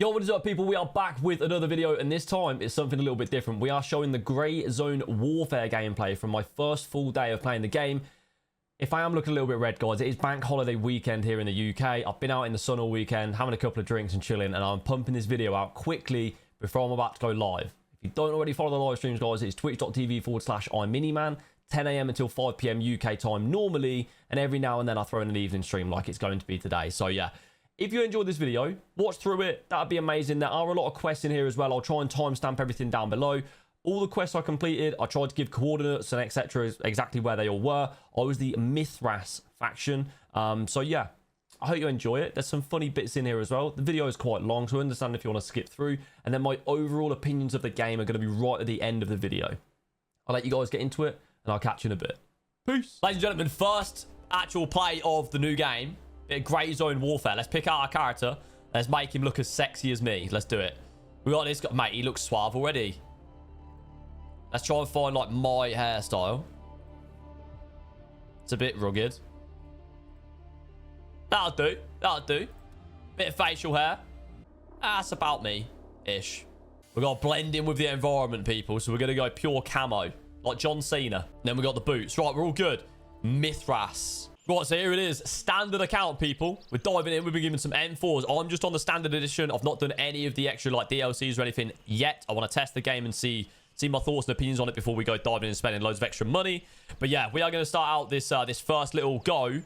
Yo, what is up, people? We are back with another video, and this time it's something a little bit different. We are showing the Grey Zone Warfare gameplay from my first full day of playing the game. If I am looking a little bit red, guys, it is bank holiday weekend here in the UK. I've been out in the sun all weekend, having a couple of drinks and chilling, and I'm pumping this video out quickly before I'm about to go live. If you don't already follow the live streams, guys, it's twitch.tv/IMinimann, 10 AM until 5 PM UK time normally, and every now and then I throw in an evening stream like it's going to be today. So yeah. If you enjoyed this video, watch through it. That'd be amazing. There are a lot of quests in here as well. I'll try and timestamp everything down below. All the quests I completed, I tried to give coordinates and etc. exactly where they all were. I was the Mithras faction. So yeah, I hope you enjoy it. There's some funny bits in here as well. The video is quite long, so I understand if you want to skip through. And then my overall opinions of the game are going to be right at the end of the video. I'll let you guys get into it, and I'll catch you in a bit. Peace. Ladies and gentlemen, first actual play of the new game. Grey Zone Warfare. Let's pick out our character. Let's make him look as sexy as me. Let's do it. We got this guy. Mate, he looks suave already. Let's try and find, like, my hairstyle. It's a bit rugged. That'll do. That'll do. Bit of facial hair. That's about me-ish. We've got to blend in with the environment, people. So we're going to go pure camo. Like John Cena. Then we got the boots. Right, we're all good. Mithras. Right, so here it is. Standard account, people. We're diving in. We've been given some M4s. I'm just on the standard edition. I've not done any of the extra, like, DLCs or anything yet. I want to test the game and see my thoughts and opinions on it before we go diving in and spending loads of extra money. But yeah, we are going to start out this this first little go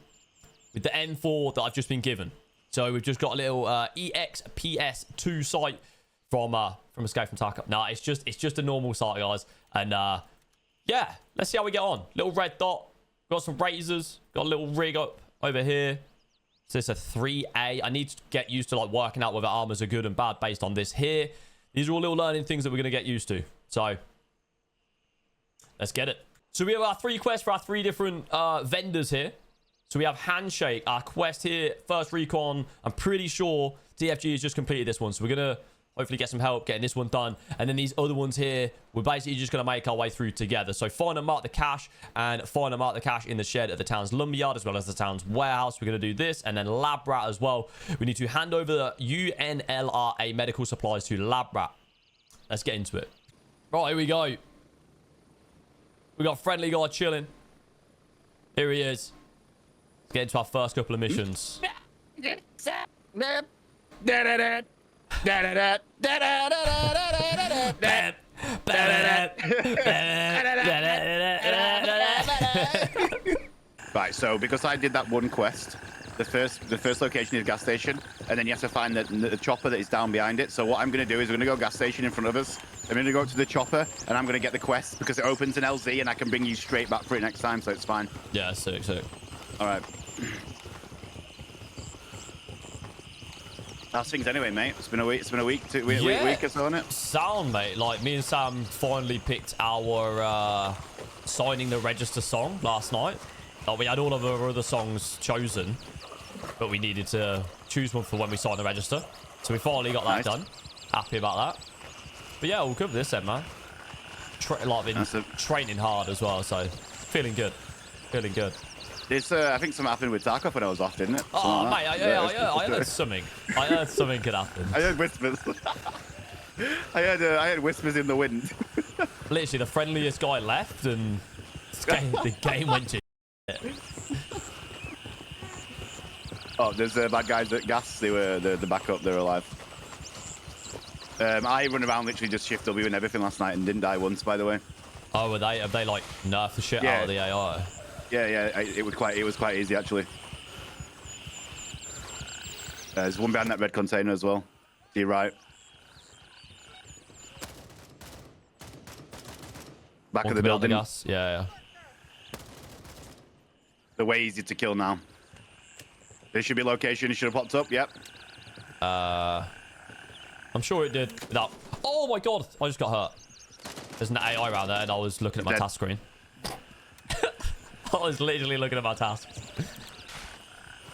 with the M4 that I've just been given. So we've just got a little EXPS2 sight from Escape from Tarkov. Nah, it's just a normal sight, guys. And yeah, let's see how we get on. Little red dot. Got some razors. Got a little rig up over here. So it's a 3A. I need to get used to, like, working out whether armors are good and bad based on this here. These are all little learning things that we're going to get used to. So let's get it. So we have our 3 quests for our 3 different vendors here. So we have Handshake, our quest here. First recon. I'm pretty sure TFG has just completed this one. So we're going to hopefully get some help getting this one done. And then these other ones here, we're basically just going to make our way through together. So find and mark the cash, and find and mark the cash in the shed at the town's lumberyard, as well as the town's warehouse. We're going to do this. And then Lab Rat as well. We need to hand over the UNLRA medical supplies to Lab Rat. Let's get into it. Right, here we go. We got friendly guy chilling. Here he is. Let's get into our first couple of missions. Right, so because I did that one quest, the first location is a gas station, and then you have to find the chopper that is down behind it. So what I'm going to do is we're going to go gas station in front of us. I'm going to go up to the chopper, and I'm going to get the quest because it opens an LZ, and I can bring you straight back for it next time, so it's fine. Yeah, sick. All right. How's things anyway, mate? It's been a week. It's been a week or so, isn't it? Sound, mate. Like, me and Sam finally picked our signing the register song last night. Like, we had all of our other songs chosen, but we needed to choose one for when we signed the register. So we finally got that done. Happy about that. But yeah, we'll cover this then, man. Like, been training hard as well, so feeling good. Feeling good. It's, I think something happened with Tarkov when I was off, didn't it? Oh, mate, I heard something. I heard something could happen. I heard whispers. I heard whispers in the wind. Literally, the friendliest guy left, and the game went to shit. Oh, there's bad guys at gas. They were the backup. They're alive. I run around literally just shift W and everything last night and didn't die once, by the way. Oh, have they like nerfed the shit out of the AI? Yeah, it was quite easy actually. There's one behind that red container as well. To your right. Back of the building. Yeah. They're way easy to kill now. There should be a location. It should have popped up. Yep. I'm sure it did. Without... Oh my god! I just got hurt. There's an AI around there, and I was looking at my task screen. I was literally looking at my tasks.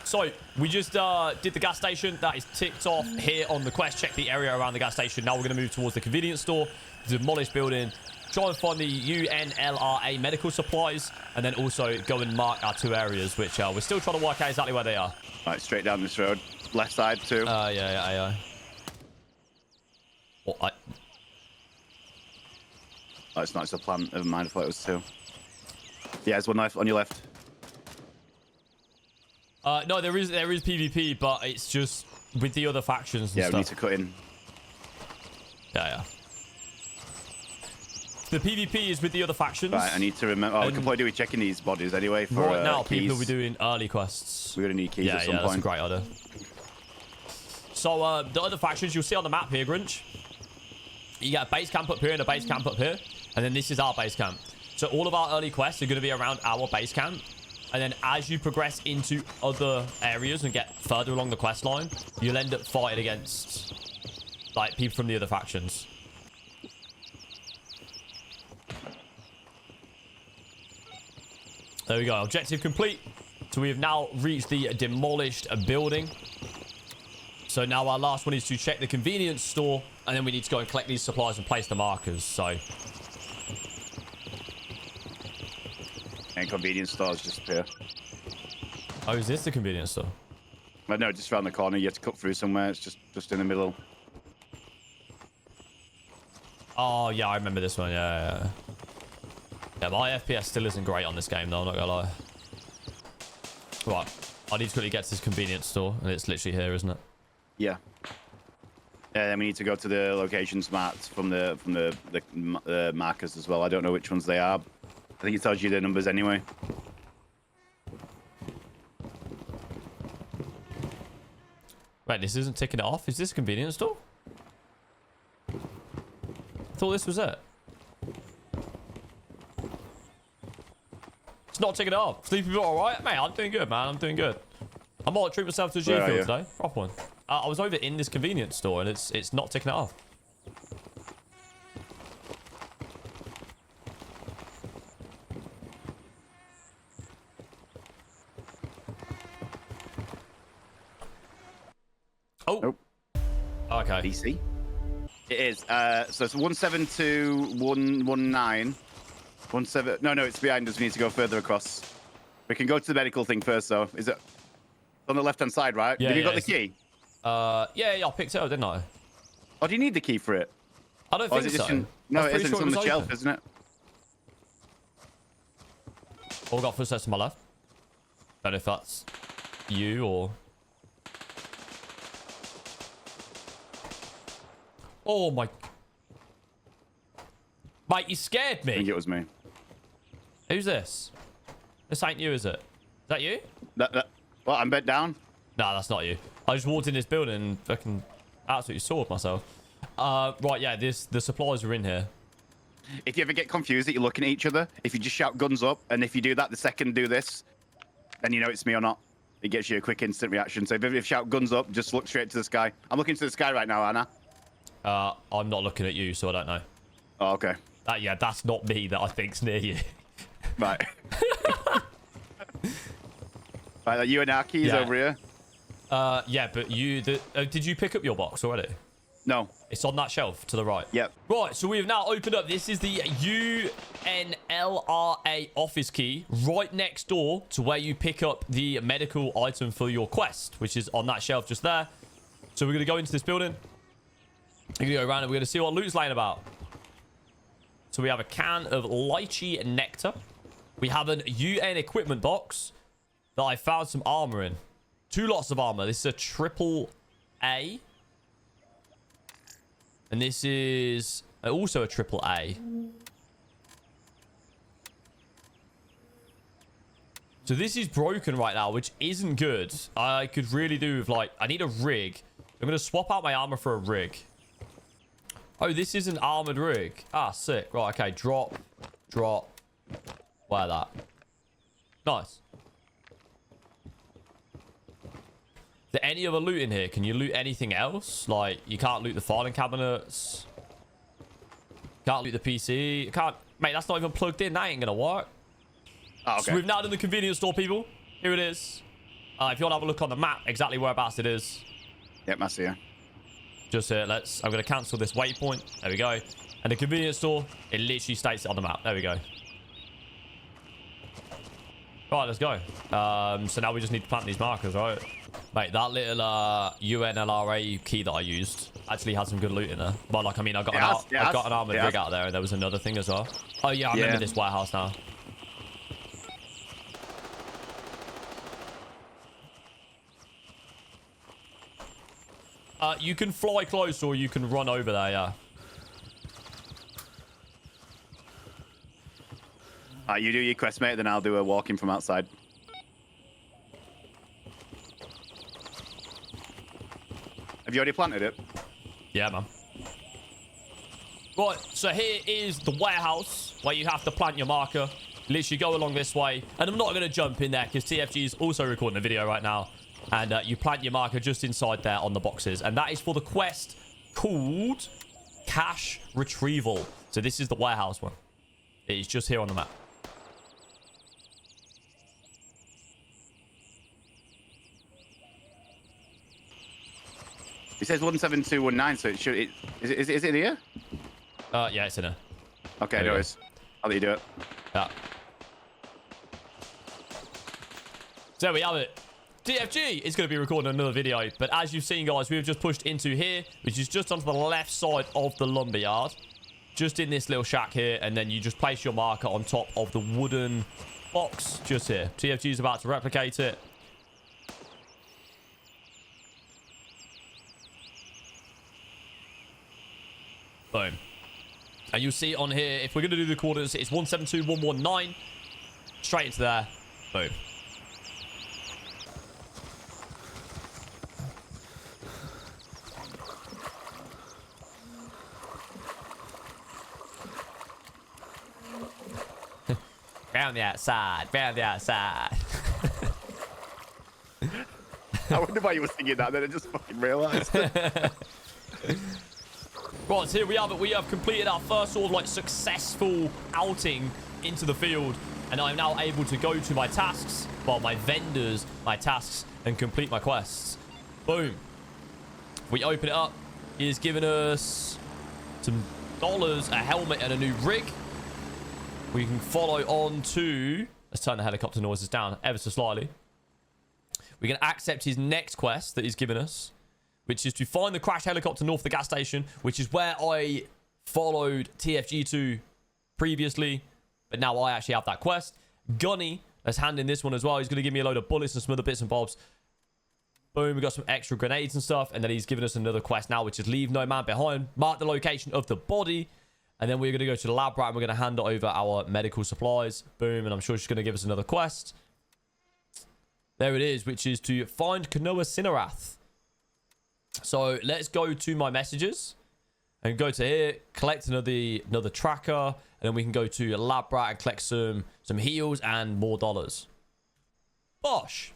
So, we just did the gas station. That is ticked off here on the quest. Check the area around the gas station. Now we're going to move towards the convenience store, the demolished building, try and find the UNLRA medical supplies, and then also go and mark our 2 areas, which we're still trying to work out exactly where they are. Right, straight down this road. Left side, too. Yeah. What, Oh, it's not. It's a plant. Never mind. I thought it was 2. Yeah, there's one left on your left. No, there is PvP, but it's just with the other factions and Yeah, stuff. we need to cut in. Yeah. The PvP is with the other factions. Right, I need to remember. Oh, we can probably do with checking these bodies anyway. For, right now, keys. people will be doing early quests. We're going to need keys at some point. That's a great idea. So, the other factions you'll see on the map here, Grinch. You got a base camp up here and a base camp up here. And then this is our base camp. So, all of our early quests are going to be around our base camp. And then as you progress into other areas and get further along the quest line, you'll end up fighting against, like, people from the other factions. There we go. Objective complete. So we have now reached the demolished building. So now our last one is to check the convenience store. And then we need to go and collect these supplies and place the markers. So... And convenience stores just here. Oh, is this the convenience store? But no, just around the corner. You have to cut through somewhere. It's just in the middle. Oh, yeah, I remember this one. Yeah. Yeah, my FPS still isn't great on this game, though. I'm not gonna lie. Right. I need to quickly get to this convenience store. And it's literally here, isn't it? Yeah. And then we need to go to the locations marked from the markers as well. I don't know which ones they are. I think it tells you the numbers anyway. Wait, this isn't ticking it off? Is this a convenience store? I thought this was it. It's not ticking it off. Sleepy all right? Mate, I'm doing good, man. I'm doing good. I might treat myself to a G Where are field you? today. Proper one. I was over in this convenience store and it's not ticking it off. Oh. Nope. Okay. DC. It is. So it's 172-119. 17. No, it's behind us. We need to go further across. We can go to the medical thing first, though. Is it on the left-hand side, right? Yeah, Have you got the key? Yeah, I picked it up, didn't I? Oh, do you need the key for it? I don't Or think is it so. just no, I was it pretty isn't. sure It's on it the was shelf, open. isn't it? Oh, we got footsteps to my left. Don't know if that's you or... Oh my... Mate, you scared I think me. it was me. Who's this? This ain't you, is it? Is that you? Well, I'm bent down. Nah, that's not you. I just walked in this building and fucking absolutely sawed myself. Right, yeah, the supplies are in here. If you ever get confused that you're looking at each other, if you just shout guns up, and if you do that the second do this, then you know it's me or not. It gets you a quick instant reaction. So if you shout guns up, just look straight to the sky. I'm looking to the sky right now, Anna. I'm not looking at you, so I don't know. Oh, okay. Yeah, that's not me that I think's near you. Right. Right, you and our keys Yeah. over here. Yeah, but you... did you pick up your box already? No. It's on that shelf to the right. Yep. Right, so we have now opened up. This is the UNLRA office key right next door to where you pick up the medical item for your quest, which is on that shelf just there. So we're going to go into this building. We're going to go around and we're going to see what loot's laying about. So we have a can of lychee nectar. We have an UN equipment box that I found some armor in. 2 lots of armor. This is a triple A. And this is also a triple A. So this is broken right now, which isn't good. I could really do with, like, I need a rig. I'm going to swap out my armor for a rig. Oh, this is an armored rig. Ah, sick. Right, okay. Drop. Wear that. Nice. Is there any other loot in here? Can you loot anything else? Like, you can't loot the filing cabinets. Can't loot the PC. Can't... Mate, that's not even plugged in. That ain't gonna work. Oh, okay. So we've now done the convenience store, people. Here it is. If you want to have a look on the map, exactly whereabouts it is. Yep, I see you. Just here, I'm going to cancel this waypoint. There we go. And the convenience store, it literally states it on the map. There we go. Right, let's go. So now we just need to plant these markers, right? Mate, that little UNLRA key that I used actually had some good loot in there. But like, I mean, I got an armored rig out there, and there was another thing as well. Oh yeah, I remember this warehouse now. You can fly close or you can run over there, yeah. You do your quest, mate, then I'll do a walking from outside. Have you already planted it? Yeah, man. Right, so here is the warehouse where you have to plant your marker. Literally go along this way. And I'm not going to jump in there because TFG is also recording a video right now. And you plant your marker just inside there on the boxes. And that is for the quest called Cash Retrieval. So this is the warehouse one. It is just here on the map. It says 17219, so it should... Is it here? Yeah, it's in here. Okay, no worries. I'll let you do it. Yeah. So there we have it. TFG is going to be recording another video, but as you've seen, guys, we've just pushed into here, which is just onto the left side of the lumberyard. Just in this little shack here, and then you just place your marker on top of the wooden box just here. TFG is about to replicate it. Boom. And you'll see on here, if we're going to do the coordinates, it's 172119. Straight into there. Boom. Round the outside. Round the outside. I wonder why you were singing that, then I just fucking realised. Right, so here we have it. We have completed our first sort of like successful outing into the field. And I'm now able to go to my tasks, well, my vendors, my tasks, and complete my quests. Boom. We open it up. He has given us some dollars, a helmet, and a new rig. We can follow on to... Let's turn the helicopter noises down ever so slightly. We can accept his next quest that he's given us, which is to find the crashed helicopter north of the gas station, which is where I followed TFG to previously, but now I actually have that quest. Gunny, let's hand in this one as well. He's going to give me a load of bullets and some other bits and bobs. Boom, we got some extra grenades and stuff, and then he's given us another quest now, which is leave no man behind. Mark the location of the body, and then we're going to go to the lab rat, and we're going to hand over our medical supplies. Boom, and I'm sure she's going to give us another quest. There it is, which is to find Kanoa Sinarath. So let's go to my messages and go to here, collect another tracker, and then we can go to lab rat and collect some heals and more dollars. Bosh.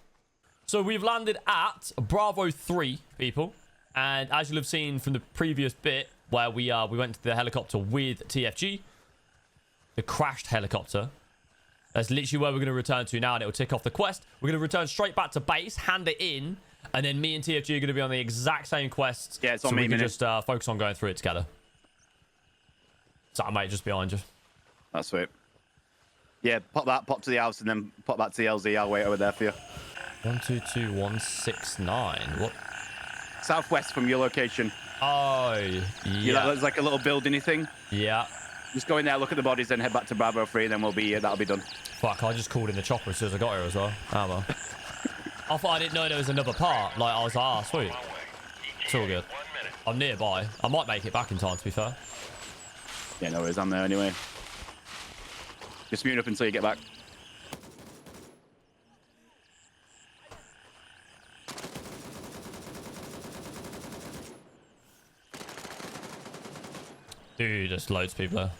So we've landed at Bravo 3, people, and as you'll have seen from the previous bit where we went to the helicopter with TFG, the crashed helicopter. That's literally where we're going to return to now, and it'll tick off the quest. We're going to return straight back to base, hand it in, and then me and TFG are going to be on the exact same quests. Yeah, it's on so me, we can just focus on going through it together. So I might just behind you. That's sweet. Yeah, pop to the house, and then pop back to the LZ. I'll wait over there for you. 122169. What? Southwest from your location. Oh, yeah. There's like a little building-y thing. Yeah. Just go in there, look at the bodies, then head back to Bravo 3, and then that'll be done. Fuck, I just called in the chopper as soon as I got here as well. Oh, well. I thought I didn't know there was another part. Like, I was like, ah, sweet. It's all good. I'm nearby. I might make it back in time, to be fair. Yeah, no worries. I'm there anyway. Just mute up until you get back. Dude, there's loads of people there.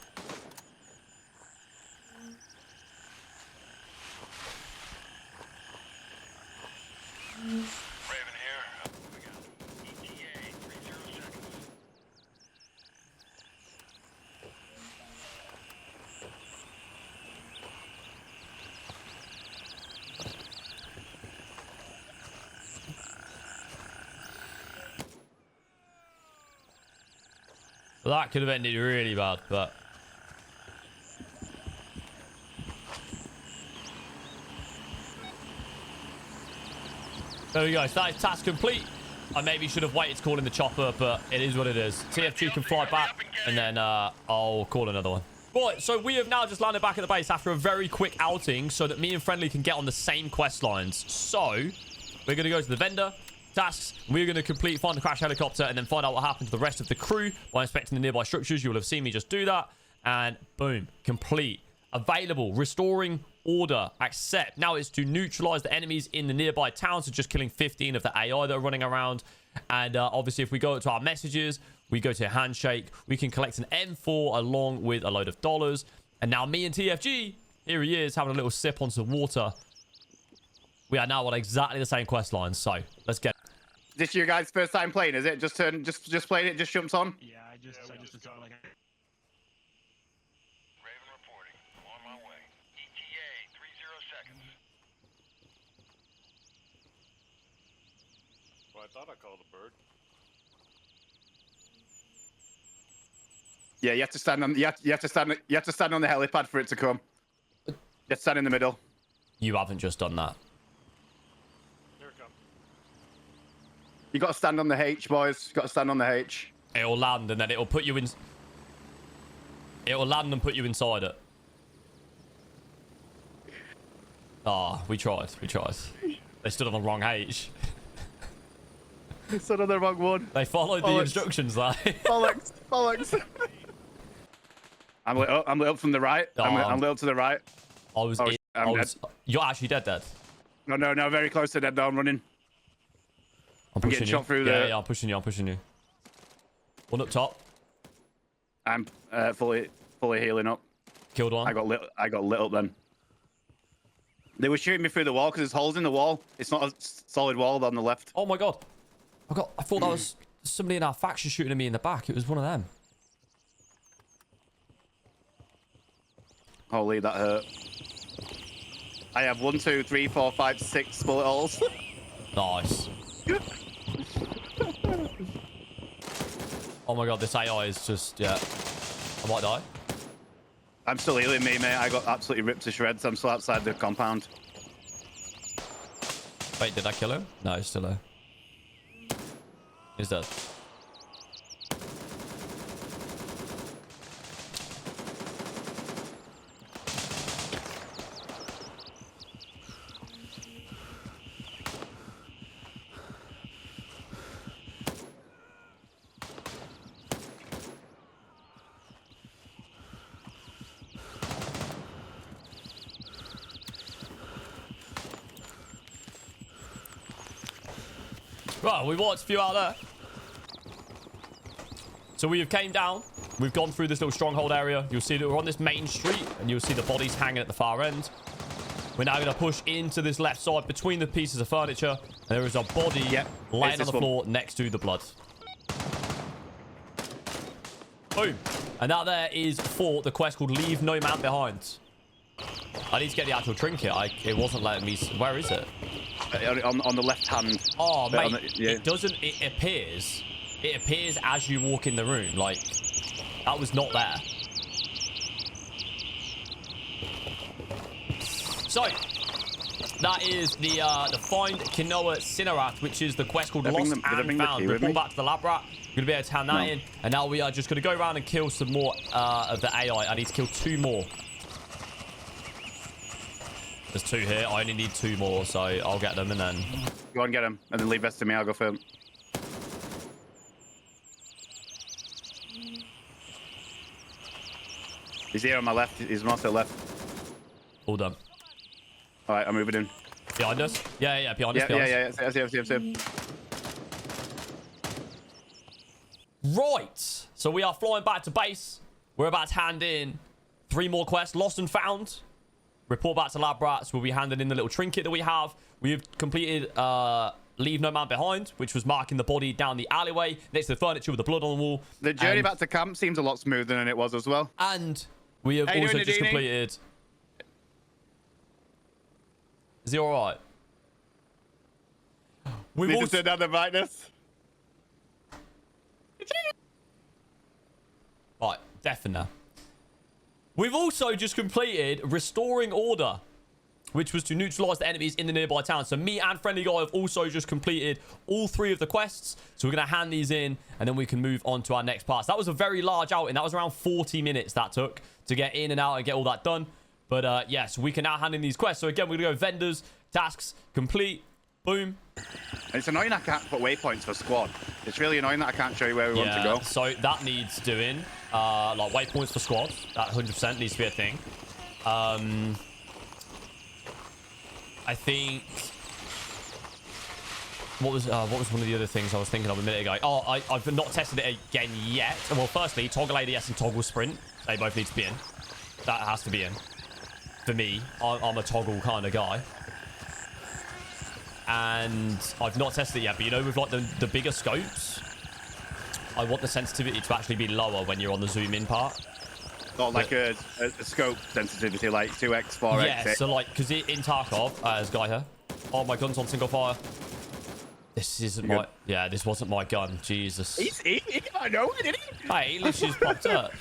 Well, that could have ended really bad, but... There we go. So that is task complete. I maybe should have waited to call in the chopper, but it is what it is. TFG can fly back, and then I'll call another one. Right, so we have now just landed back at the base after a very quick outing so that me and Friendly can get on the same quest lines. So, we're going to go to the vendor, tasks. We're going to find the crash helicopter, and then find out what happened to the rest of the crew by inspecting the nearby structures. You will have seen me just do that. And boom, complete. Available, restoring order, accept. Now it's to neutralize the enemies in the nearby towns, so just killing 15 of the AI that are running around. And obviously, if we go to our messages, we go to handshake, we can collect an M4 along with a load of dollars. And now me and TFG, here he is, having a little sip on some water. We are now on exactly the same quest line, so let's get it. This is your guys' first time playing, is it? Just playing it, just jumps on? Yeah, I just installed like Raven reporting. On my way. ETA 30 seconds. Well, I thought I called a bird. Yeah, you have to stand on. You have to stand on the helipad for it to come. You have to stand in the middle. You haven't just done that. Here it comes. You got to stand on the H, boys. You got to stand on the H. It'll land, and then it'll put you in. It'll land and put you inside it. Ah, we tried. We tried. They stood on the wrong H. You stood on the wrong one. They followed the instructions, though. Bollocks! Bollocks! I'm lit up from the right. I'm lit up to the right. I'm dead. You're actually dead. No, very close to dead. Though I'm running. I'm pushing getting you. shot through the. Yeah, I'm pushing you. One up top. I'm fully healing up. Killed one. I got lit up then. They were shooting me through the wall because there's holes in the wall. It's not a solid wall on the left. Oh my god. I thought that was somebody in our faction shooting at me in the back. It was one of them. Holy, that hurt. I have 1, 2, 3, 4, 5, 6 bullet holes. Nice. Oh my god, this AI is just, yeah. I might die. I'm still healing me, mate. I got absolutely ripped to shreds. I'm still outside the compound. Wait, did I kill him? No, he's still there. He's dead. Right, we watched a few out there. So we have came down. We've gone through this little stronghold area. You'll see that we're on this main street, and you'll see the bodies hanging at the far end. We're now going to push into this left side between the pieces of furniture. And there is a body laying on the floor next to the blood. Boom. And that there is for the quest called Leave No Man Behind. I need to get the actual trinket. It wasn't letting me... Where is it? On the left hand. Oh, mate. It doesn't... It appears... It appears as you walk in the room. Like, that was not there. So, that is the Find Kinoa Cinerath, which is the quest called Lost and Found. Report back to the lab rat. We're going to be able to hand that in. And now we are just going to go around and kill some more of the AI. I need to kill 2 more. There's 2 here. I only need 2 more, so I'll get them and then... Go and get them, and then leave rest to me. I'll go for them. He's here on my left. He's on the left. All done. All right, I'm moving in. Behind us? Yeah, behind us. Yeah. See. Right. So we are flying back to base. We're about to hand in 3 more quests. Lost and Found. Report back to Lab Rats. We'll be handing in the little trinket that we have. We have completed Leave No Man Behind, which was marking the body down the alleyway next to the furniture with the blood on the wall. The journey back to camp seems a lot smoother than it was as well. And we have also just completed... Is he alright? We've also... turn down the brightness. Right, deaf now. We've also just completed Restoring Order, which was to neutralize the enemies in the nearby town. So me and Friendly Guy have also just completed all 3 of the quests. So we're going to hand these in, and then we can move on to our next part. So that was a very large outing. That was around 40 minutes that took to get in and out and get all that done. But yes, we can now hand in these quests. So again, we're going to go vendors, tasks, complete, boom. It's annoying I can't put waypoints for squad. It's really annoying that I can't show you where we want to go. So that needs doing. Like waypoints for squads. That 100% needs to be a thing. I think... What was one of the other things I was thinking of a minute ago? Oh, I've not tested it again yet. Well, firstly, toggle ADS and toggle sprint. They both need to be in. That has to be in. For me, I'm a toggle kind of guy. And I've not tested it yet, but you know, with like the bigger scopes, I want the sensitivity to actually be lower when you're on the zoom in part. Got like a scope sensitivity, like 2x, 4x. Yeah, so like, because in Tarkov, as Guy here, oh, my gun's on single fire. This isn't my... Yeah, this wasn't my gun. Jesus. He I know, did he? Hey, it literally just popped up.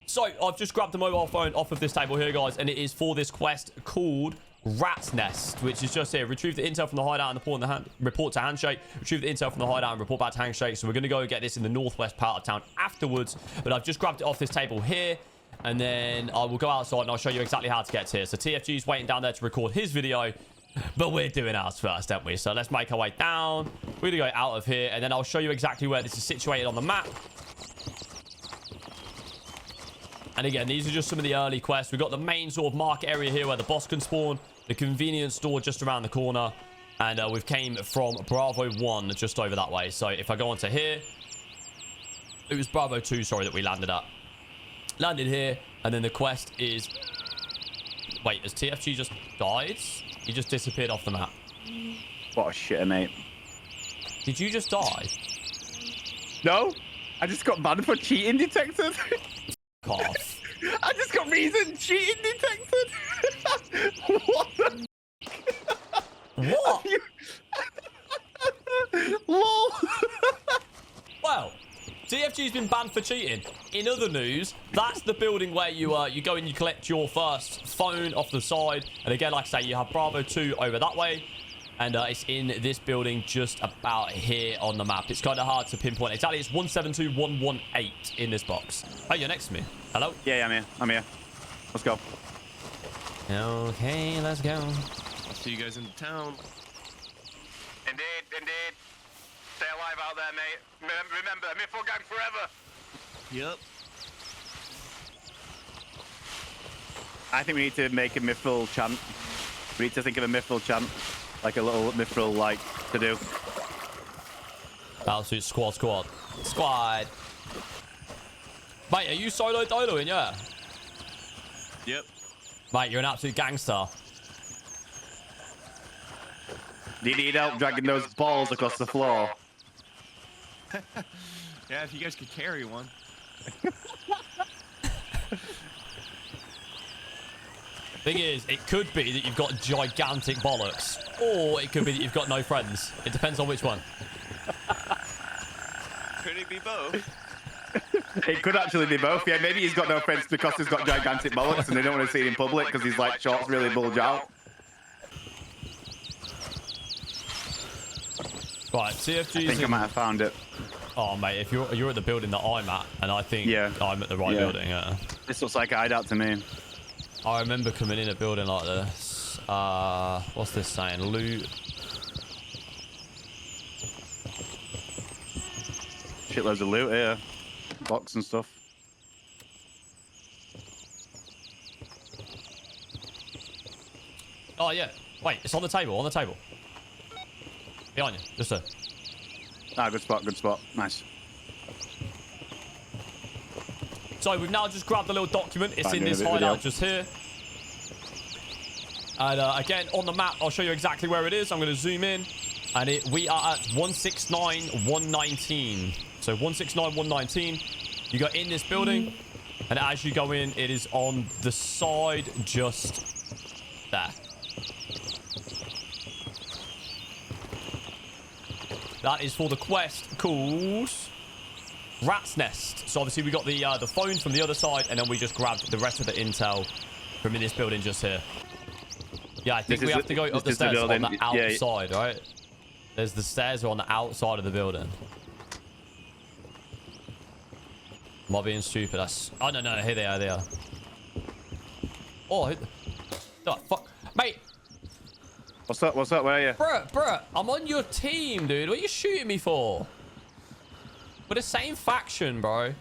So, I've just grabbed the mobile phone off of this table here, guys, and it is for this quest called Rat's Nest, which is just here. Retrieve the intel from the hideout and report to Handshake. Retrieve the intel from the hideout and report back to Handshake. So, we're going to go and get this in the northwest part of town afterwards, but I've just grabbed it off this table here, and then I will go outside and I'll show you exactly how to get to here. So, TFG's waiting down there to record his video, but we're doing ours first, don't we? So, let's make our way down. We're going to go out of here, and then I'll show you exactly where this is situated on the map. And again, these are just some of the early quests. We've got the main sort of market area here where the boss can spawn. The convenience store just around the corner. And we've came from Bravo 1 just over that way. So if I go onto here, it was Bravo 2, sorry, that we landed at. Landed here. And then the quest is... Wait, has TFG just died? He just disappeared off the map. What a shitter, mate. Did you just die? No, I just got banned for cheating detected. Off. I just got reason cheating detected. What the? What? Lol. Well, TFG's been banned for cheating. In other news, that's the building where you go and you collect your first phone off the side. And again, like I say, you have Bravo 2 over that way. And it's in this building just about here on the map. It's kind of hard to pinpoint. Exactly, it's 172118 in this box. Oh, you're next to me. Hello? Yeah, I'm here. Let's go. Okay, let's go. I'll see you guys in town. Indeed. Stay alive out there, mate. Remember, Miffle Gang forever. Yep. I think we need to make a Mithril chant. We need to think of a Mithril chant. Like a little Mithril, like, to do. Battlesuit squad. Squad. Mate, are you solo doloing, yeah? Yep. Mate, you're an absolute gangster. Do you need help dragging those balls across the floor? Yeah, if you guys could carry one. Thing is, it could be that you've got gigantic bollocks, or it could be that you've got no friends. It depends on which one. Could it be both? It could actually be both. Yeah, maybe he's got no friends because he's got gigantic bollocks and they don't want to see it in public because his like shorts really bulge out. Right, TFG's I think I might have found it. Oh, mate, if you're at the building that I'm at, and I think I'm at the right building, yeah. This looks like a hideout to me. I remember coming in a building like this. What's this saying? Loot. Shitloads of loot here. Box and stuff. Oh, yeah. Wait, it's on the table, Behind you, just there. Ah, good spot. Nice. So we've now just grabbed the little document. It's in this hideout just here. And again, on the map, I'll show you exactly where it is. I'm going to zoom in. And we are at 169-119. So 169-119. You go in this building. And as you go in, it is on the side just there. That is for the quest called Rat's Nest. So obviously we got the phone from the other side, and then we just grabbed the rest of the intel from in this building just here. Yeah, I think This we is have to go this up the is the stairs on building. the Yeah. outside, right? There's the stairs are on the outside of the building. Am I being stupid? Oh, no. Here they are. Oh, the fuck? Mate. What's up? Where are you? Bruh, I'm on your team, dude. What are you shooting me for? We're the same faction, bro.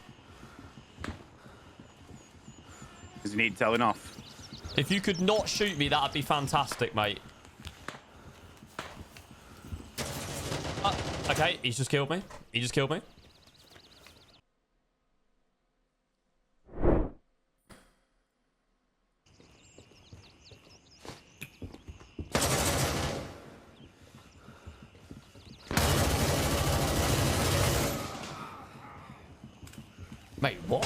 Does he need telling off? If you could not shoot me, that'd be fantastic, mate. Okay, he's just killed me. Mate, what?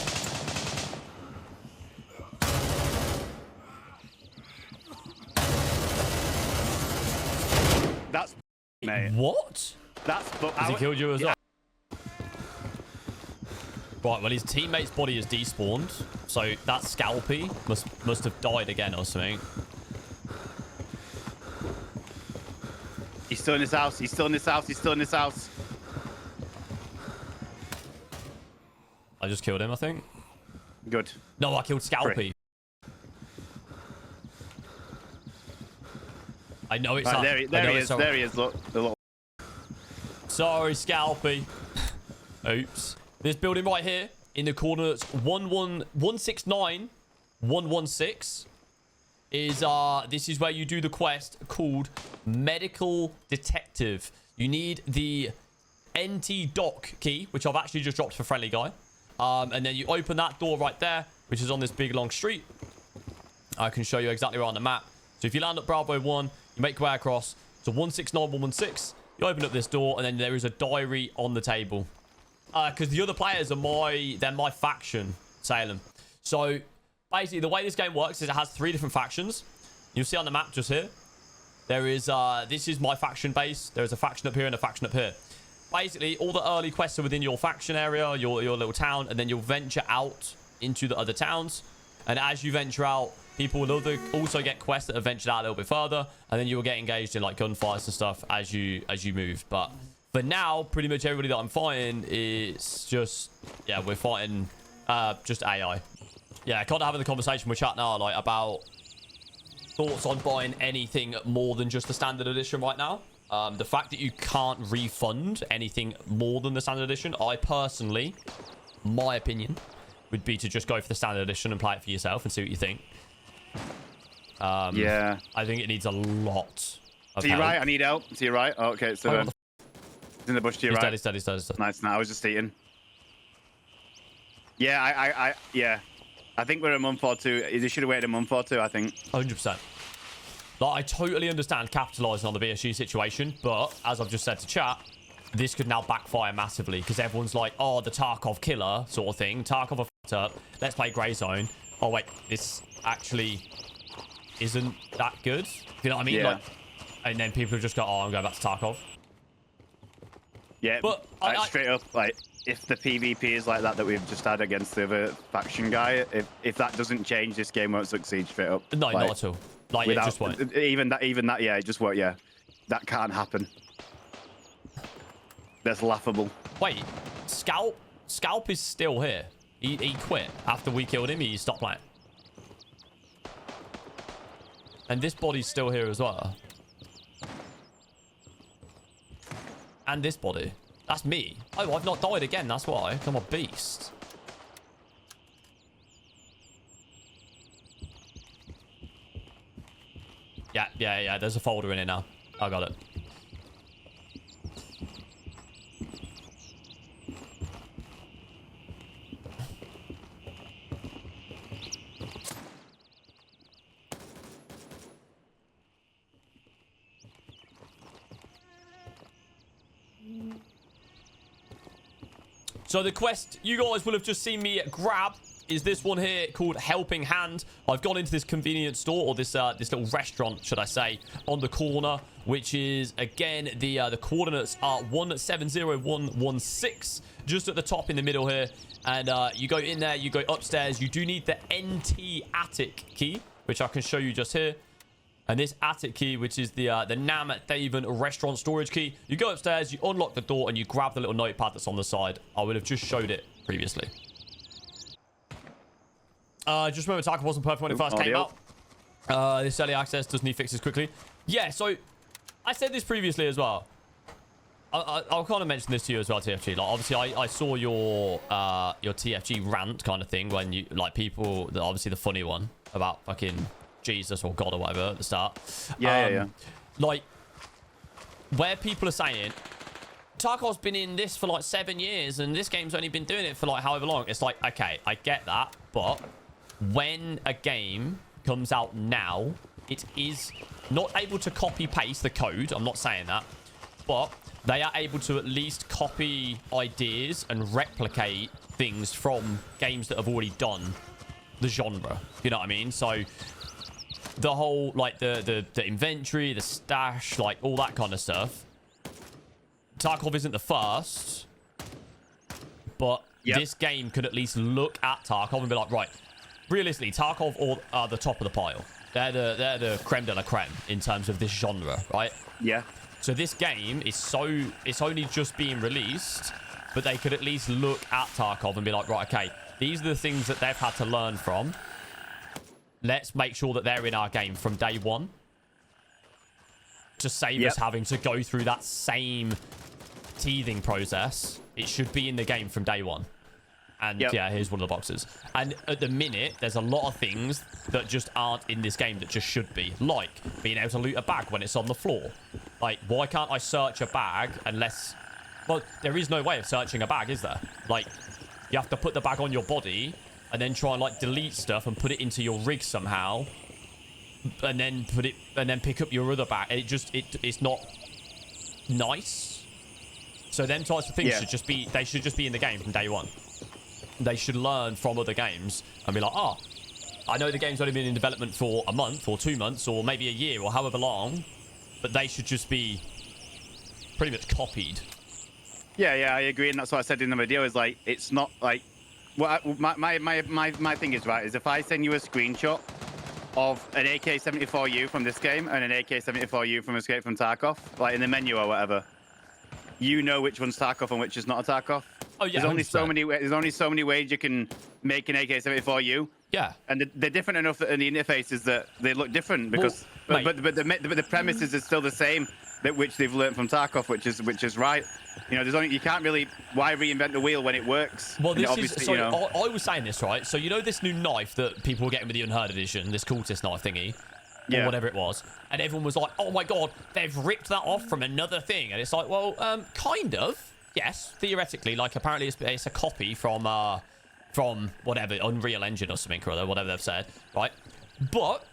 That's mate. What? That's Has he killed you as well? Right, well, his teammate's body is despawned. So that Scalpy must have died again or something. He's still in this house. I just killed him, I think. Good. No, I killed Scalpy. Great. I know it's Right, up. there he is. Look, the little. Sorry, Scalpy. Oops. This building right here in the coordinates 169-116 is this is where you do the quest called Medical Detective. You need the NT dock key, which I've actually just dropped for friendly guy. And then you open that door right there, which is on this big long street. I can show you exactly right on the map. So if you land at Bravo 1, you make your way across to 169-116. You open up this door, and then there is a diary on the table. Because the other players are they're my faction, Salem. So basically, the way this game works is it has 3 different factions. You'll see on the map just here. There is, this is my faction base. There is a faction up here and a faction up here. Basically, all the early quests are within your faction area, your little town, and then you'll venture out into the other towns. And as you venture out, people will also get quests that have ventured out a little bit further, and then you'll get engaged in like gunfights and stuff as you move. But for now, pretty much everybody that I'm fighting is just, yeah, we're fighting just AI. Yeah, kind of having the conversation with chat now, like, about thoughts on buying anything more than just the standard edition right now. The fact that you can't refund anything more than the standard edition, I personally, my opinion, would be to just go for the standard edition and play it for yourself and see what you think. Yeah. I think it needs a lot of To your help. right, I need help. To your right. Oh, okay, so Oh, he's in the bush to your he's right. dead, he's dead. Nice. Now I was just eating. Yeah, yeah. I think we're a month or two. They should have waited a month or two, I think. 100%. Like, I totally understand capitalizing on the BSG situation, but as I've just said to chat, this could now backfire massively because everyone's like, oh, the Tarkov killer sort of thing. Tarkov are f***ed up. Let's play Grey Zone. Oh, wait, this actually isn't that good. You know what I mean? Yeah. Like, and then people just go, oh, I'm going back to Tarkov. Yeah, But like, straight up, like, if the PvP is like that we've just had against the other faction guy, if that doesn't change, this game won't succeed straight up. No, like, not at all. Like, it just won't. Even that, yeah, it just won't, yeah. That can't happen. That's laughable. Wait, Scalp is still here. He quit after we killed him. He stopped playing. And this body's still here as well. And this body. That's me. Oh, I've not died again. That's why. I'm a beast. Yeah. There's a folder in it now. I got it. So the quest you guys will have just seen me grab is this one here called Helping Hand. I've gone into this convenience store, or this this little restaurant, should I say, on the corner, which is, again, the coordinates are 170116, just at the top in the middle here. And you go in there, you go upstairs. You do need the NT attic key, which I can show you just here. And this attic key, which is the Nam Daven restaurant storage key. You go upstairs, you unlock the door, and you grab the little notepad that's on the side. I would have just showed it previously. Just remember, Tarkov wasn't perfect when it first came out. This early access does need fixes quickly. Yeah, so I said this previously as well. I'll kind of mention this to you as well, TFG. Like, obviously, I saw your TFG rant kind of thing when you, like, people, obviously the funny one about fucking Jesus or God or whatever at the start. Yeah. Like, where people are saying, Tarkov's been in this for like 7 years and this game's only been doing it for like however long. It's like, okay, I get that, but when a game comes out now, it is not able to copy paste the code. I'm not saying that, but they are able to at least copy ideas and replicate things from games that have already done the genre. You know what I mean? So the whole, like, the inventory, the stash, like, all that kind of stuff. Tarkov isn't the first, but this game could at least look at Tarkov and be like, right, realistically, Tarkov are the top of the pile. They're the creme de la creme in terms of this genre, right? Yeah. So this game is it's only just being released, but they could at least look at Tarkov and be like, right, okay, these are the things that they've had to learn from. Let's make sure that they're in our game from day one to save us having to go through that same teething process. It should be in the game from day one. And yeah, here's one of the boxes. And at the minute, there's a lot of things that just aren't in this game that just should be. Like being able to loot a bag when it's on the floor. Like, why can't I search a bag unless... Well, there is no way of searching a bag, is there? Like, you have to put the bag on your body and then try and, like, delete stuff and put it into your rig somehow. And then pick up your other bag. It's not nice. So them types of things should just be in the game from day one. They should learn from other games and be like, oh, I know the game's only been in development for a month or 2 months or maybe a year or however long, but they should just be pretty much copied. Yeah, I agree, and that's what I said in the video. Is like, it's not like, my thing is, right, is if I send you a screenshot of an AK-74U from this game and an AK-74U from Escape from Tarkov, like in the menu or whatever, you know which one's Tarkov and which is not a Tarkov. Oh yeah, there's only so many ways you can make an AK-74U. Yeah, and they're different enough in the interfaces that they look different because, but the premises is still the same, that which they've learned from Tarkov, which is right. You know, you can't really, why reinvent the wheel when it works? Well, this is, so you know, I was saying this, right? So you know this new knife that people were getting with the Unheard Edition, this cultist knife thingy, or whatever it was, and everyone was like, oh my god, they've ripped that off from another thing, and it's like, well, kind of. Yes, theoretically, like apparently it's a copy from whatever, Unreal Engine or something or other, whatever they've said, right? But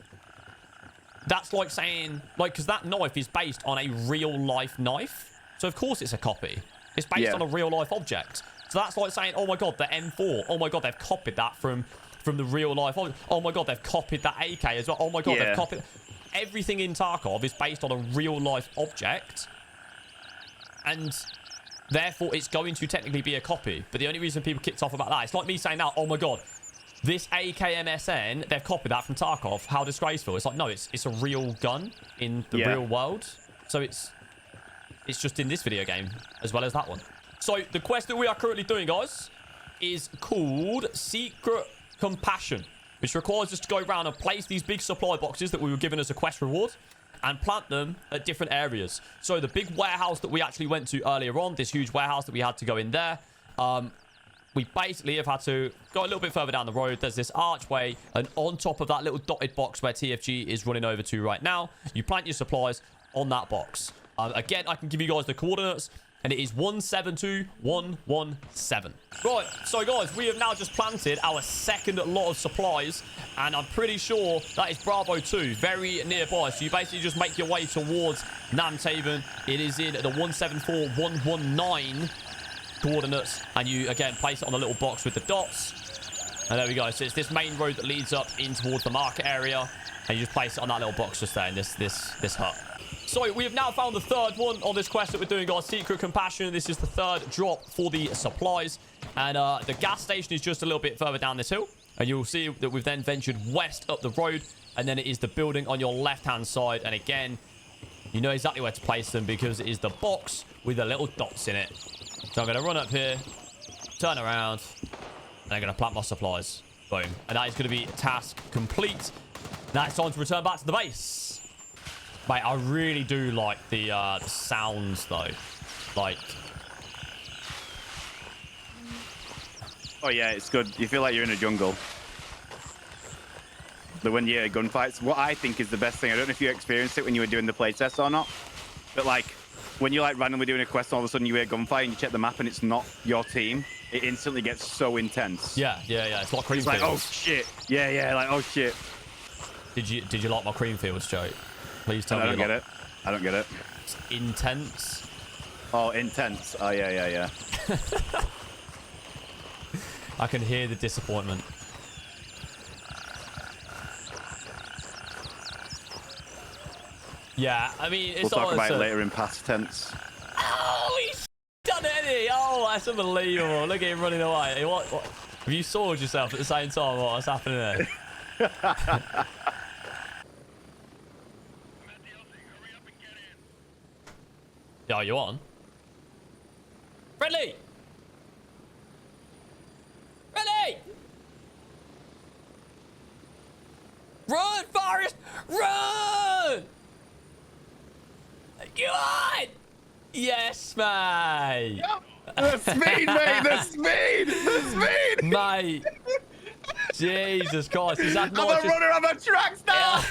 that's like saying, like, because that knife is based on a real life knife, so of course it's a copy. It's based on a real life object. So that's like saying, oh my god, the M4, oh my god, they've copied that from the real life object. Oh my god, they've copied that AK as well. Oh my god, they've copied everything in Tarkov is based on a real life object, and therefore it's going to technically be a copy. But the only reason people kicked off about that, it's like me saying now, oh my god, this AKMSN, they've copied that from Tarkov. How disgraceful. It's like, no, it's a real gun in the real world. So it's just in this video game as well as that one. So the quest that we are currently doing, guys, is called Secret Compassion, which requires us to go around and place these big supply boxes that we were given as a quest reward and plant them at different areas. So the big warehouse that we actually went to earlier on, this huge warehouse that we had to go in there, we basically have had to go a little bit further down the road. There's this archway, and on top of that little dotted box where TFG is running over to right now, you plant your supplies on that box. Again, I can give you guys the coordinates, and it is 172117. Right, so guys, we have now just planted our second lot of supplies, and I'm pretty sure that is Bravo 2, very nearby. So you basically just make your way towards Namtaven. It is in the 174119 coordinates, and you again place it on the little box with the dots. And there we go. So it's this main road that leads up in towards the market area, and you just place it on that little box just there in this hut. So we have now found the third one on this quest that we're doing, guys. Secret Compassion. This is the third drop for the supplies. And the gas station is just a little bit further down this hill. And you'll see that we've then ventured west up the road. And then it is the building on your left-hand side. And again, you know exactly where to place them because it is the box with the little dots in it. So I'm going to run up here, turn around, and I'm going to plant my supplies. Boom. And that is going to be task complete. Now it's time to return back to the base. Mate, I really do like the sounds, though. Like... Oh, yeah, it's good. You feel like you're in a jungle. But when you hear gunfights, what I think is the best thing, I don't know if you experienced it when you were doing the playtest or not, but like when you're like randomly doing a quest, all of a sudden you hear gunfire and you check the map and it's not your team, it instantly gets so intense. Yeah. It's like Creamfields. It's like, oh shit. Yeah, like, oh shit. Did you like my Creamfields joke? Please tell me. I don't get it. I don't get it. It's intense. Oh, intense. Oh, yeah. I can hear the disappointment. Yeah, I mean, it's we'll talk about it awesome. later in past tense. Oh, he's done it, hasn't he? Oh, that's unbelievable. Look at him running away. Hey, what? Have you sawed yourself at the same time? What's happening there? Yeah, are you on? Friendly! Friendly! Run, Forrest! Run! Go on! Yes, mate! The speed, mate! The speed! The speed! Mate! Jesus Christ, is that I'm not a runner on the tracks now!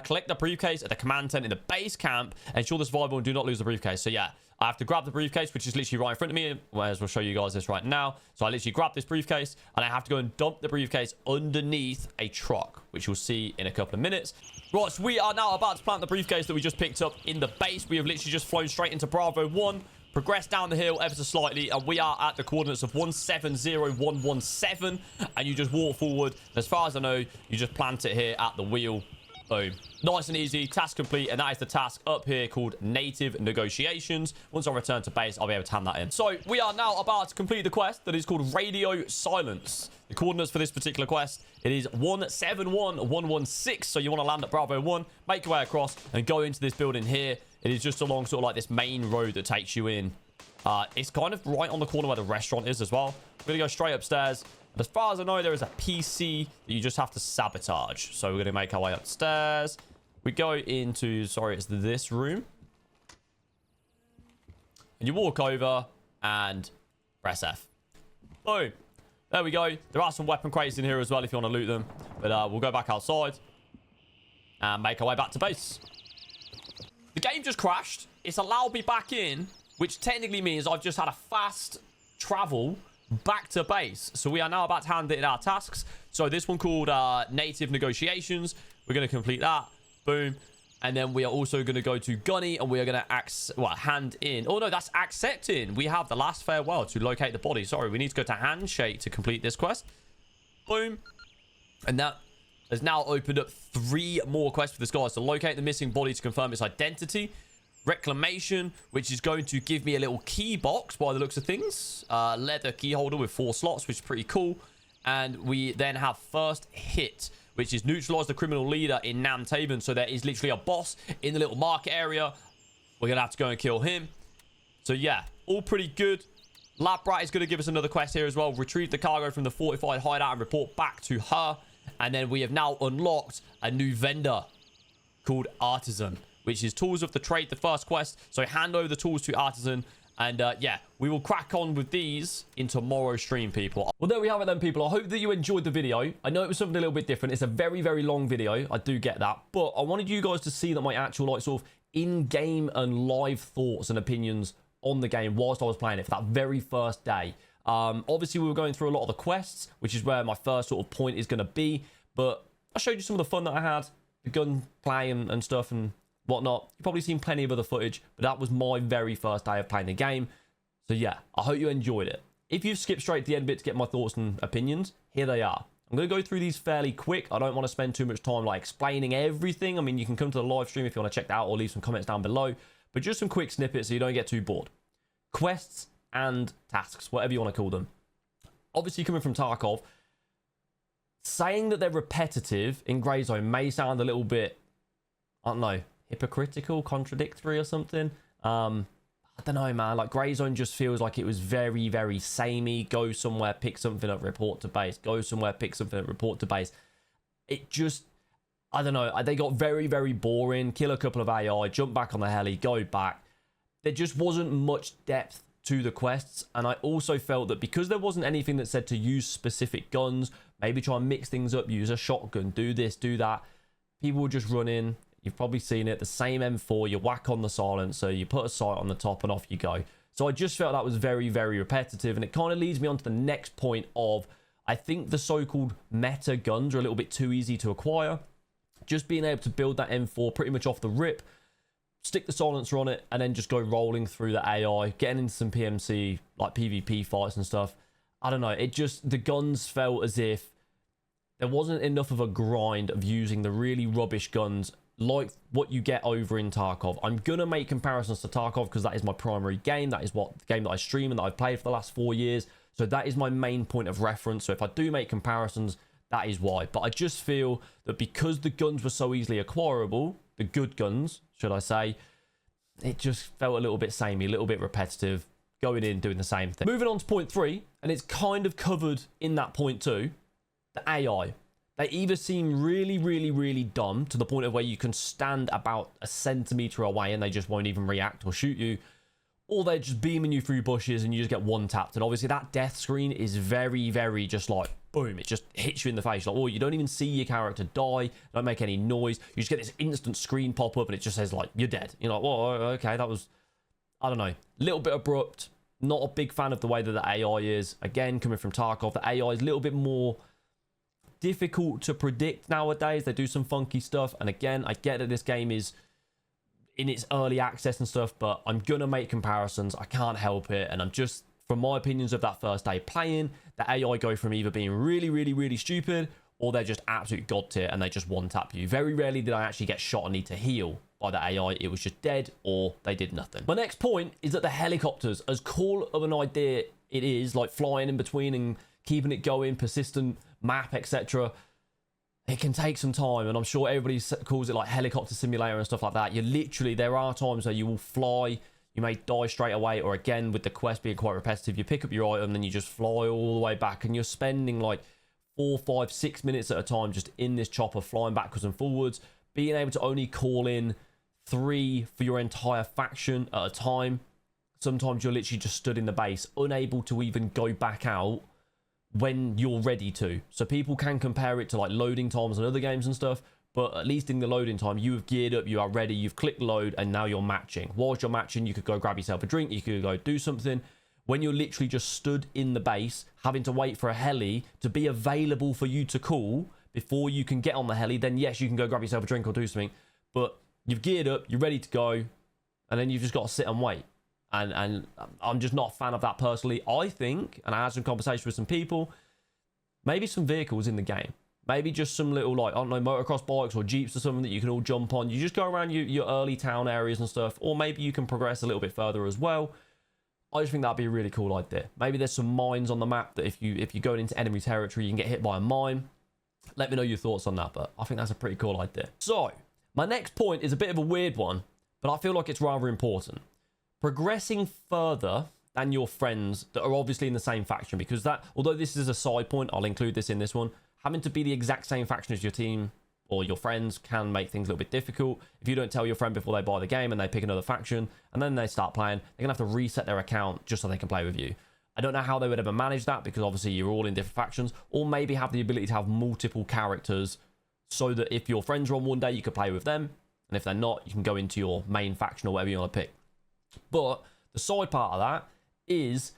Collect the briefcase at the command tent in the base camp. Ensure the survival and do not lose the briefcase. So yeah, I have to grab the briefcase, which is literally right in front of me. Whereas we'll show you guys this right now. So I literally grab this briefcase and I have to go and dump the briefcase underneath a truck, which you'll see in a couple of minutes. Right, so we are now about to plant the briefcase that we just picked up in the base. We have literally just flown straight into Bravo 1. Progress down the hill ever so slightly, and we are at the coordinates of 170117, and you just walk forward. As far as I know, you just plant it here at the wheel. Boom. Nice and easy. Task complete, and that is the task up here called Native Negotiations. Once I return to base, I'll be able to hand that in. So we are now about to complete the quest that is called Radio Silence. The coordinates for this particular quest, it is 171116. So you want to land at Bravo 1, make your way across, and go into this building here. It is just along sort of like this main road that takes you in. It's kind of right on the corner where the restaurant is as well. We're going to go straight upstairs. And as far as I know, there is a PC that you just have to sabotage. So we're going to make our way upstairs. We go into, sorry, it's this room. And you walk over and press F. Boom. There we go. There are some weapon crates in here as well if you want to loot them. But we'll go back outside and make our way back to base. The game just crashed. It's allowed me back in, which technically means I've just had a fast travel back to base. So we are now about to hand in our tasks. So this one called Native Negotiations. We're going to complete that. Boom. And then we are also going to go to Gunny and we are going to hand in. Oh, no, that's accepting. We have the last farewell to locate the body. Sorry, we need to go to Handshake to complete this quest. Boom. And that has now opened up 3 more quests for this guy. So locate the missing body to confirm its identity. Reclamation, which is going to give me a little key box by the looks of things. Leather key holder with 4 slots, which is pretty cool. And we then have first hit, which is neutralize the criminal leader in Namtaven. So there is literally a boss in the little market area. We're going to have to go and kill him. So yeah, all pretty good. Lab Rat is going to give us another quest here as well. Retrieve the cargo from the fortified hideout and report back to her. And then we have now unlocked a new vendor called Artisan, which is tools of the trade, the first quest. So hand over the tools to Artisan. And yeah, we will crack on with these in tomorrow's stream, people. Well, there we have it then, people. I hope that you enjoyed the video. I know it was something a little bit different. It's a very, very long video. I do get that. But I wanted you guys to see that my actual, like, sort of in-game and live thoughts and opinions on the game whilst I was playing it for that very first day. Obviously, we were going through a lot of the quests, which is where my first sort of point is going to be. But I showed you some of the fun that I had, the gunplay and stuff and whatnot. You've probably seen plenty of other footage, but that was my very first day of playing the game. So yeah, I hope you enjoyed it. If you've skipped straight to the end bit to get my thoughts and opinions, here they are. I'm going to go through these fairly quick. I don't want to spend too much time like explaining everything. I mean, you can come to the live stream if you want to check that out or leave some comments down below. But just some quick snippets so you don't get too bored. Quests and tasks, whatever you want to call them. obviously coming from Tarkov, saying that they're repetitive in Grey Zone may sound a little bit, I don't know, hypocritical, contradictory or something. I don't know, man. Like, Grey Zone just feels like it was very, very samey. Go somewhere, pick something up, report to base. Go somewhere, pick something up, report to base. It just, I don't know. They got very, very boring. Kill a couple of AI, jump back on the heli, go back. There just wasn't much depth to the quests. And I also felt that because there wasn't anything that said to use specific guns, maybe try and mix things up, use a shotgun, do this, do that, people would just run in. You've probably seen it, the same M4, you whack on the silencer, you put a sight on the top, and off you go. So I just felt that was very, very repetitive, and it kind of leads me on to the next point of, I think the so-called meta guns are a little bit too easy to acquire. Just being able to build that M4 pretty much off the rip, stick the silencer on it, and then just go rolling through the AI, getting into some PMC, like PvP fights and stuff. I don't know, it just, the guns felt as if there wasn't enough of a grind of using the really rubbish guns like what you get over in Tarkov. I'm going to make comparisons to Tarkov because that is my primary game. That is what the game that I stream and that I've played for the last 4 years. So that is my main point of reference. So if I do make comparisons, that is why. But I just feel that because the guns were so easily acquirable, the good guns, should I say, it just felt a little bit samey, a little bit repetitive, going in, doing the same thing. Moving on to point 3, and it's kind of covered in that point 2, the AI. They either seem really, really, really dumb to the point of where you can stand about a centimetre away and they just won't even react or shoot you, or they're just beaming you through bushes and you just get one tapped. And obviously that death screen is very, very just like, boom, it just hits you in the face. Like, oh, you don't even see your character die, don't make any noise. You just get this instant screen pop up and it just says like, you're dead. You're like, well, okay, that was, I don't know, a little bit abrupt. Not a big fan of the way that the AI is. Again, coming from Tarkov, the AI is a little bit more difficult to predict nowadays. They do some funky stuff, and again, I get that this game is in its early access and stuff, but I'm gonna make comparisons. I can't help it, and I'm just, from my opinions of that first day playing, the AI go from either being really, really, really stupid, or they're just absolute god tier and they just one tap you. Very rarely did I actually get shot and need to heal by the AI. It was just dead or they did nothing. My next point is that the helicopters, as cool of an idea it is, like flying in between and keeping it going, persistent map, etc., it can take some time, and I'm sure everybody calls it like helicopter simulator and stuff like that. You literally, there are times where you will fly, you may die straight away, or again with the quest being quite repetitive, you pick up your item, then you just fly all the way back, and you're spending like 4, 5, 6 minutes at a time just in this chopper, flying backwards and forwards, being able to only call in 3 for your entire faction at a time. Sometimes you're literally just stood in the base, unable to even go back out when you're ready to. So people can compare it to like loading times and other games and stuff, but at least in the loading time, you have geared up, you are ready, you've clicked load, and now you're matching. Whilst you're matching, you could go grab yourself a drink, you could go do something. When you're literally just stood in the base, having to wait for a heli to be available for you to call before you can get on the heli, then yes, you can go grab yourself a drink or do something, but you've geared up, you're ready to go, and then you've just got to sit and wait. And I'm just not a fan of that personally. I think, and I had some conversations with some people, maybe some vehicles in the game. Maybe just some little, like, I don't know, motocross bikes or jeeps or something that you can all jump on. You just go around your early town areas and stuff. Or maybe you can progress a little bit further as well. I just think that'd be a really cool idea. Maybe there's some mines on the map that if you're going into enemy territory, you can get hit by a mine. Let me know your thoughts on that, but I think that's a pretty cool idea. So, my next point is a bit of a weird one, but I feel like it's rather important. Progressing further than your friends that are obviously in the same faction, because that, although this is a side point, I'll include this in this one, having to be the exact same faction as your team or your friends can make things a little bit difficult. If you don't tell your friend before they buy the game and they pick another faction and then they start playing, they're gonna have to reset their account just so they can play with you. I don't know how they would ever manage that, because obviously you're all in different factions, or maybe have the ability to have multiple characters so that if your friends are on one day, you could play with them, and if they're not, you can go into your main faction or whatever you want to pick. But the side part of that is,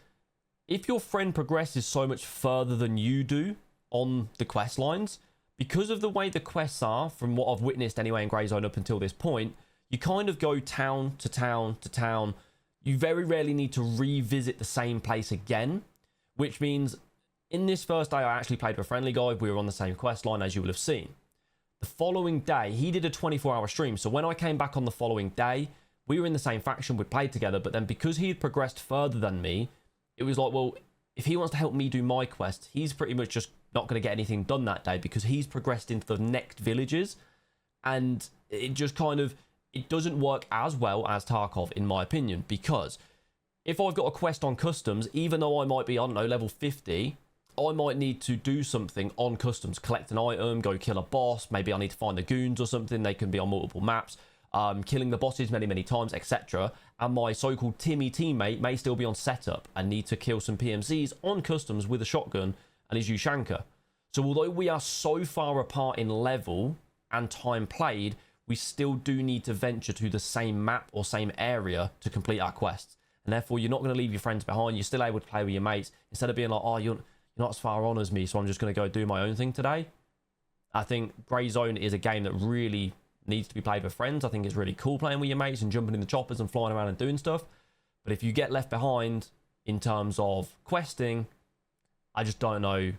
if your friend progresses so much further than you do on the quest lines, because of the way the quests are, from what I've witnessed anyway in Grey Zone up until this point, you kind of go town to town to town. You very rarely need to revisit the same place again, which means in this first day I actually played with a friendly guy. We were on the same quest line, as you will have seen. The following day, he did a 24-hour stream, so when I came back on the following day, we were in the same faction, we played together, but then because he had progressed further than me, it was like, well, if he wants to help me do my quest, he's pretty much just not going to get anything done that day because he's progressed into the next villages. And it just kind of, it doesn't work as well as Tarkov, in my opinion, because if I've got a quest on customs, even though I might be, I don't know, level 50, I might need to do something on customs, collect an item, go kill a boss. Maybe I need to find the goons or something. They can be on multiple maps, killing the bosses many times, etc. And my so-called Timmy teammate may still be on setup and need to kill some PMCs on customs with a shotgun and his Ushanka. So although we are so far apart in level and time played, we still do need to venture to the same map or same area to complete our quests. And therefore, you're not going to leave your friends behind. You're still able to play with your mates instead of being like, oh, you're not as far on as me, so I'm just going to go do my own thing today. I think Grey Zone is a game that really needs to be played with friends. I think it's really cool playing with your mates and jumping in the choppers and flying around and doing stuff. But if you get left behind in terms of questing, I just don't know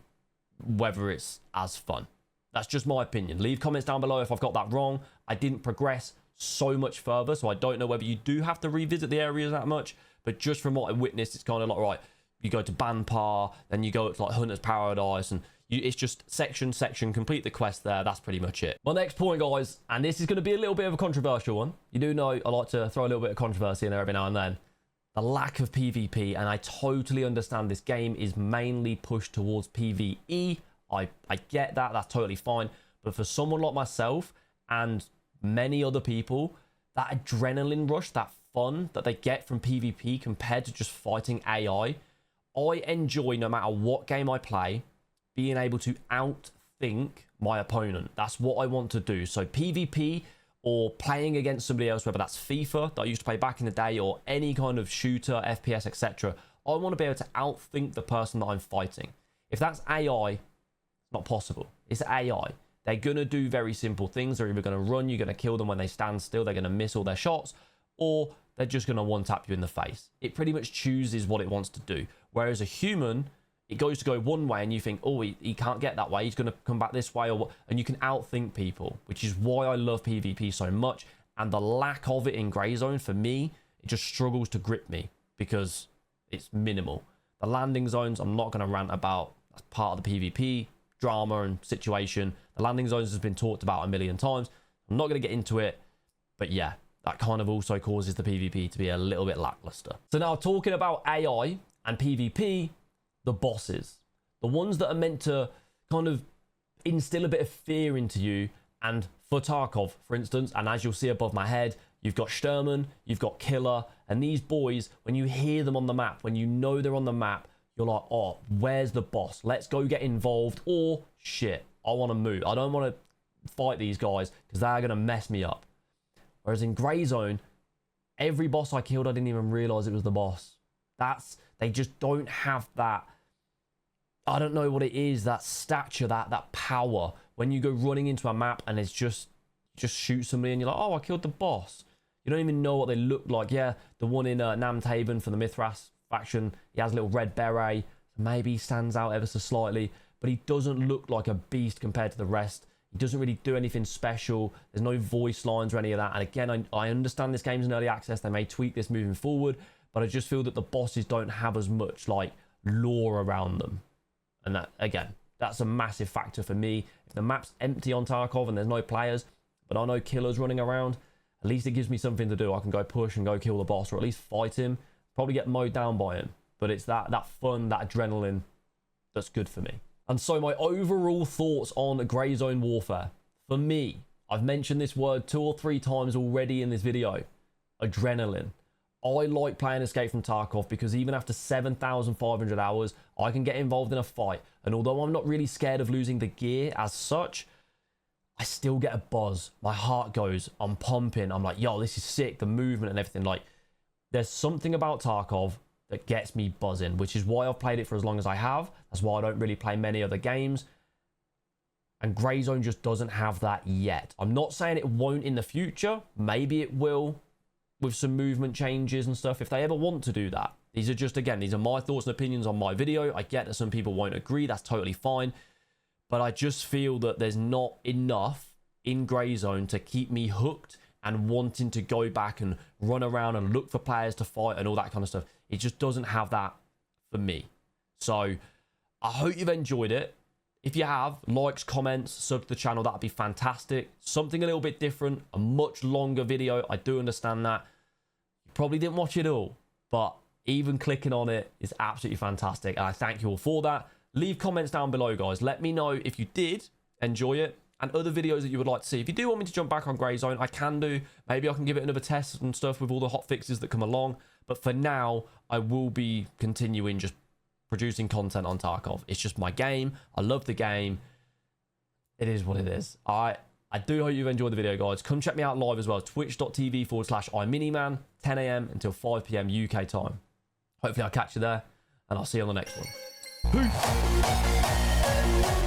whether it's as fun. That's just my opinion. Leave comments down below if I've got that wrong. I didn't progress so much further, so I don't know whether you do have to revisit the areas that much. But just from what I witnessed, it's kind of like, right, you go to Banpar, then you go to like Hunter's Paradise, and it's just section, complete the quest there. That's pretty much it. My next point, guys, and this is going to be a little bit of a controversial one. You do know I like to throw a little bit of controversy in there every now and then. The lack of PvP, and I totally understand this game is mainly pushed towards PvE. I get that. That's totally fine. But for someone like myself and many other people, that adrenaline rush, that fun that they get from PvP compared to just fighting AI, I enjoy, no matter what game I play, being able to outthink my opponent. That's what I want to do. So PvP or playing against somebody else, whether that's FIFA that I used to play back in the day or any kind of shooter, FPS, etc., I want to be able to outthink the person that I'm fighting. If that's AI, it's not possible. It's AI. They're going to do very simple things. They're either going to run, you're going to kill them when they stand still, they're going to miss all their shots, or they're just going to one-tap you in the face. It pretty much chooses what it wants to do. Whereas a human, it goes to go one way and you think, oh, he can't get that way. He's going to come back this way. And you can outthink people, which is why I love PvP so much. And the lack of it in Grey Zone, for me, it just struggles to grip me because it's minimal. The landing zones, I'm not going to rant about. That's part of the PvP drama and situation. The landing zones has been talked about a million times. I'm not going to get into it. But yeah, that kind of also causes the PvP to be a little bit lackluster. So now talking about AI and PvP, the bosses, the ones that are meant to kind of instill a bit of fear into you. And for Tarkov, for instance, and as you'll see above my head, you've got Sturman, you've got Killer, and these boys, when you hear them on the map, when you know they're on the map, you're like, oh, where's the boss? Let's go get involved, or shit, I want to move. I don't want to fight these guys because they're going to mess me up. Whereas in Grey Zone, every boss I killed, I didn't even realize it was the boss. They just don't have that, I don't know what it is, that stature, that power. When you go running into a map and it's just shoot somebody and you're like, oh, I killed the boss. You don't even know what they look like. Yeah, the one in Namtaven for the Mithras faction, he has a little red beret. So maybe he stands out ever so slightly, but he doesn't look like a beast compared to the rest. He doesn't really do anything special. There's no voice lines or any of that. And again, I understand this game's in early access. They may tweak this moving forward, but I just feel that the bosses don't have as much like lore around them. And that, again, that's a massive factor for me. If the map's empty on Tarkov and there's no players, but I know Killer's running around, at least it gives me something to do. I can go push and go kill the boss, or at least fight him. Probably get mowed down by him. But it's that fun, that adrenaline that's good for me. And so my overall thoughts on Grey Zone Warfare. For me, I've mentioned this word 2 or 3 times already in this video. Adrenaline. I like playing Escape from Tarkov because even after 7,500 hours, I can get involved in a fight. And although I'm not really scared of losing the gear as such, I still get a buzz. My heart goes, I'm pumping. I'm like, yo, this is sick. The movement and everything. Like, there's something about Tarkov that gets me buzzing, which is why I've played it for as long as I have. That's why I don't really play many other games. And Grey Zone just doesn't have that yet. I'm not saying it won't in the future. Maybe it will with some movement changes and stuff if they ever want to do that. These are just, again, these are my thoughts and opinions on my video. I get that some people won't agree. That's totally fine. But I just feel that there's not enough in Grey Zone to keep me hooked and wanting to go back and run around and look for players to fight and all that kind of stuff. It just doesn't have that for me. So I hope you've enjoyed it. If you have, likes, comments, sub to the channel, that'd be fantastic. Something a little bit different, a much longer video. I do understand that. You probably didn't watch it all, but even clicking on it is absolutely fantastic. And I thank you all for that. Leave comments down below, guys. Let me know if you did enjoy it and other videos that you would like to see. If you do want me to jump back on Grey Zone, I can do. Maybe I can give it another test and stuff with all the hot fixes that come along. But for now, I will be continuing just producing content on Tarkov. It's just my game. I love the game. It is what it is. I do hope you've enjoyed the video, guys. Come check me out live as well. Twitch.tv/IMinimann, 10 a.m. until 5 p.m. UK time. Hopefully I'll catch you there, and I'll see you on the next one. Peace.